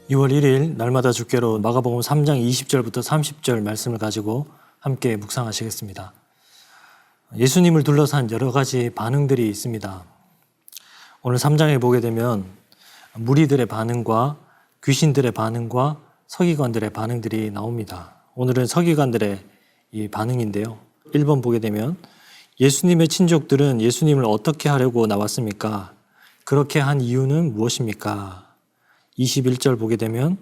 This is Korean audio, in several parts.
2월 1일 날마다 주께로 마가복음 3장 20절부터 30절 말씀을 가지고 함께 묵상하시겠습니다. 예수님을 둘러싼 여러 가지 반응들이 있습니다. 오늘 3장에 보게 되면 무리들의 반응과 귀신들의 반응과 서기관들의 반응들이 나옵니다. 오늘은 서기관들의 이 반응인데요. 1번 보게 되면 예수님의 친족들은 예수님을 어떻게 하려고 나왔습니까? 그렇게 한 이유는 무엇입니까? 21절 보게 되면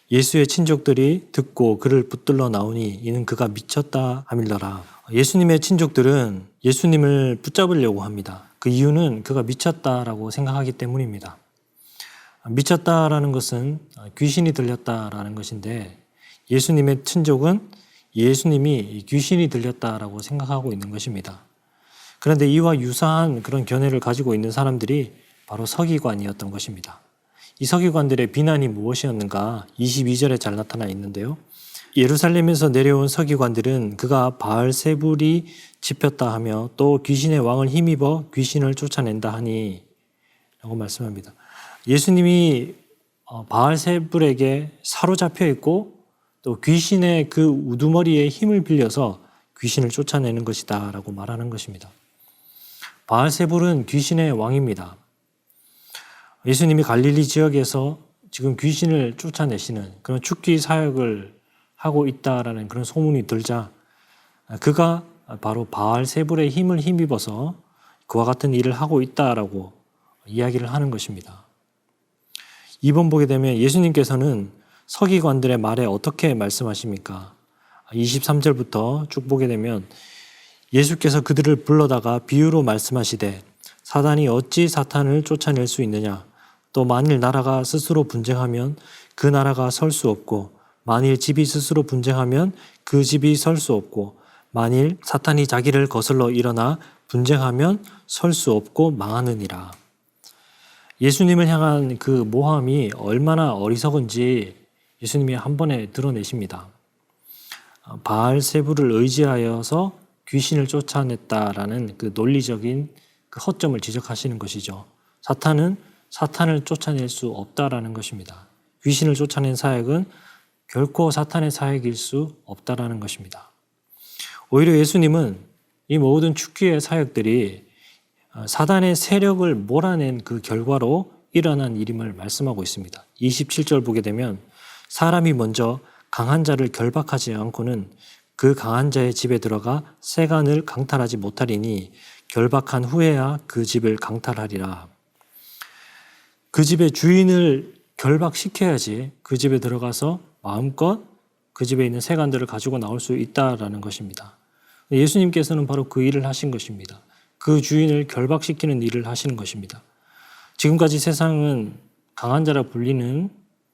예수의 친족들이 듣고 그를 붙들러 나오니 이는 그가 미쳤다 함일더라. 예수님의 친족들은 예수님을 붙잡으려고 합니다. 그 이유는 그가 미쳤다라고 생각하기 때문입니다. 미쳤다라는 것은 귀신이 들렸다라는 것인데 예수님의 친족은 예수님이 귀신이 들렸다라고 생각하고 있는 것입니다. 그런데 이와 유사한 그런 견해를 가지고 있는 사람들이 바로 서기관이었던 것입니다. 이 서기관들의 비난이 무엇이었는가 22절에 잘 나타나 있는데요. 예루살렘에서 내려온 서기관들은 그가 바알세불이 집혔다 하며 또 귀신의 왕을 힘입어 귀신을 쫓아낸다 하니 라고 말씀합니다. 예수님이 바알세불에게 사로잡혀 있고 또 귀신의 그 우두머리에 힘을 빌려서 귀신을 쫓아내는 것이다 라고 말하는 것입니다. 바알세불은 귀신의 왕입니다. 예수님이 갈릴리 지역에서 지금 귀신을 쫓아내시는 그런 축기 사역을 하고 있다라는 그런 소문이 들자 그가 바로 바알세불의 힘을 힘입어서 그와 같은 일을 하고 있다라고 이야기를 하는 것입니다. 2번 보게 되면 예수님께서는 서기관들의 말에 어떻게 말씀하십니까? 23절부터 쭉 보게 되면 예수께서 그들을 불러다가 비유로 말씀하시되 사단이 어찌 사탄을 쫓아낼 수 있느냐? 또 만일 나라가 스스로 분쟁하면 그 나라가 설 수 없고 만일 집이 스스로 분쟁하면 그 집이 설 수 없고 만일 사탄이 자기를 거슬러 일어나 분쟁하면 설 수 없고 망하느니라. 예수님을 향한 그 모함이 얼마나 어리석은지 예수님이 한 번에 드러내십니다. 바알세불을 의지하여서 귀신을 쫓아냈다라는 그 논리적인 그 허점을 지적하시는 것이죠. 사탄은 사탄을 쫓아낼 수 없다라는 것입니다. 귀신을 쫓아낸 사역은 결코 사탄의 사역일 수 없다라는 것입니다. 오히려 예수님은 이 모든 축기의 사역들이 사단의 세력을 몰아낸 그 결과로 일어난 일임을 말씀하고 있습니다. 27절 보게 되면 사람이 먼저 강한 자를 결박하지 않고는 그 강한 자의 집에 들어가 세간을 강탈하지 못하리니 결박한 후에야 그 집을 강탈하리라. 그 집의 주인을 결박시켜야지 그 집에 들어가서 마음껏 그 집에 있는 세간들을 가지고 나올 수 있다라는 것입니다. 예수님께서는 바로 그 일을 하신 것입니다. 그 주인을 결박시키는 일을 하시는 것입니다. 지금까지 세상은 강한 자라 불리는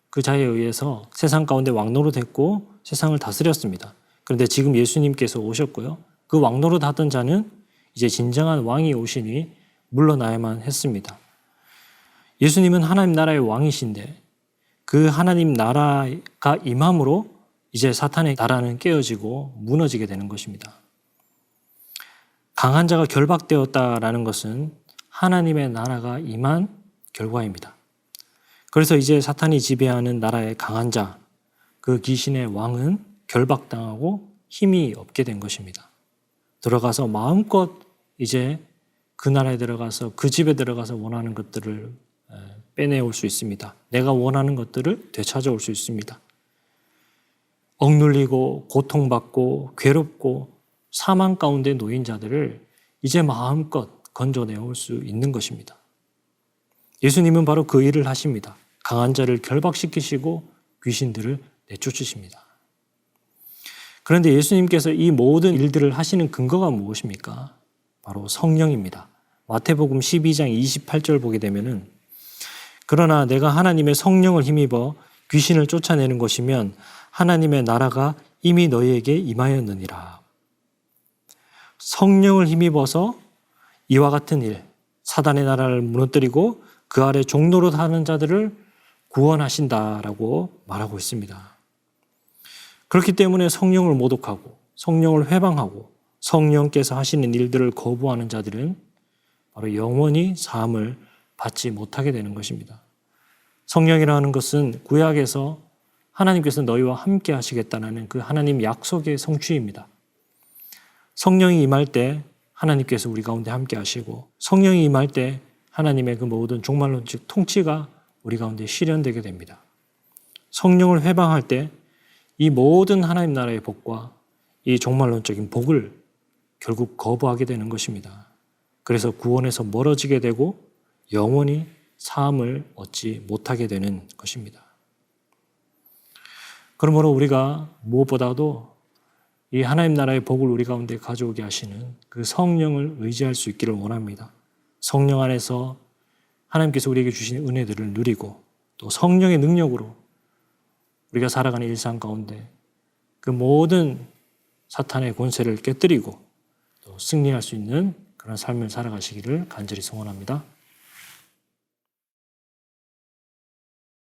그 자에 의해서 세상 가운데 왕노릇했고 세상을 다스렸습니다. 그런데 지금 예수님께서 오셨고요. 그 왕노릇 하던 자는 이제 진정한 왕이 오시니 물러나야만 했습니다. 예수님은 하나님 나라의 왕이신데 그 하나님 나라가 임함으로 이제 사탄의 나라는 깨어지고 무너지게 되는 것입니다. 강한 자가 결박되었다라는 것은 하나님의 나라가 임한 결과입니다. 그래서 이제 사탄이 지배하는 나라의 강한 자, 그 귀신의 왕은 결박당하고 힘이 없게 된 것입니다. 들어가서 마음껏 이제 그 나라에 들어가서 그 집에 들어가서 원하는 것들을 빼내올 수 있습니다. 내가 원하는 것들을 되찾아올 수 있습니다. 억눌리고 고통받고 괴롭고 사망 가운데 놓인 자들을 이제 마음껏 건져내올 수 있는 것입니다. 예수님은 바로 그 일을 하십니다. 강한 자를 결박시키시고 귀신들을 내쫓으십니다. 그런데 예수님께서 이 모든 일들을 하시는 근거가 무엇입니까? 바로 성령입니다. 마태복음 12장 28절 보게 되면은 그러나 내가 하나님의 성령을 힘입어 귀신을 쫓아내는 것이면 하나님의 나라가 이미 너희에게 임하였느니라. 성령을 힘입어서 이와 같은 일, 사단의 나라를 무너뜨리고 그 아래 종노릇 하는 자들을 구원하신다라고 말하고 있습니다. 그렇기 때문에 성령을 모독하고 성령을 회방하고 성령께서 하시는 일들을 거부하는 자들은 바로 영원히 사함을 받지 못하게 되는 것입니다. 성령이라는 것은 구약에서 하나님께서 너희와 함께 하시겠다는 그 하나님 약속의 성취입니다. 성령이 임할 때 하나님께서 우리 가운데 함께 하시고 성령이 임할 때 하나님의 그 모든 종말론적 통치가 우리 가운데 실현되게 됩니다. 성령을 회방할 때 이 모든 하나님 나라의 복과 이 종말론적인 복을 결국 거부하게 되는 것입니다. 그래서 구원에서 멀어지게 되고 영원히 사함을 얻지 못하게 되는 것입니다. 그러므로 우리가 무엇보다도 이 하나님 나라의 복을 우리 가운데 가져오게 하시는 그 성령을 의지할 수 있기를 원합니다. 성령 안에서 하나님께서 우리에게 주신 은혜들을 누리고 또 성령의 능력으로 우리가 살아가는 일상 가운데 그 모든 사탄의 권세를 깨뜨리고 또 승리할 수 있는 그런 삶을 살아가시기를 간절히 소원합니다.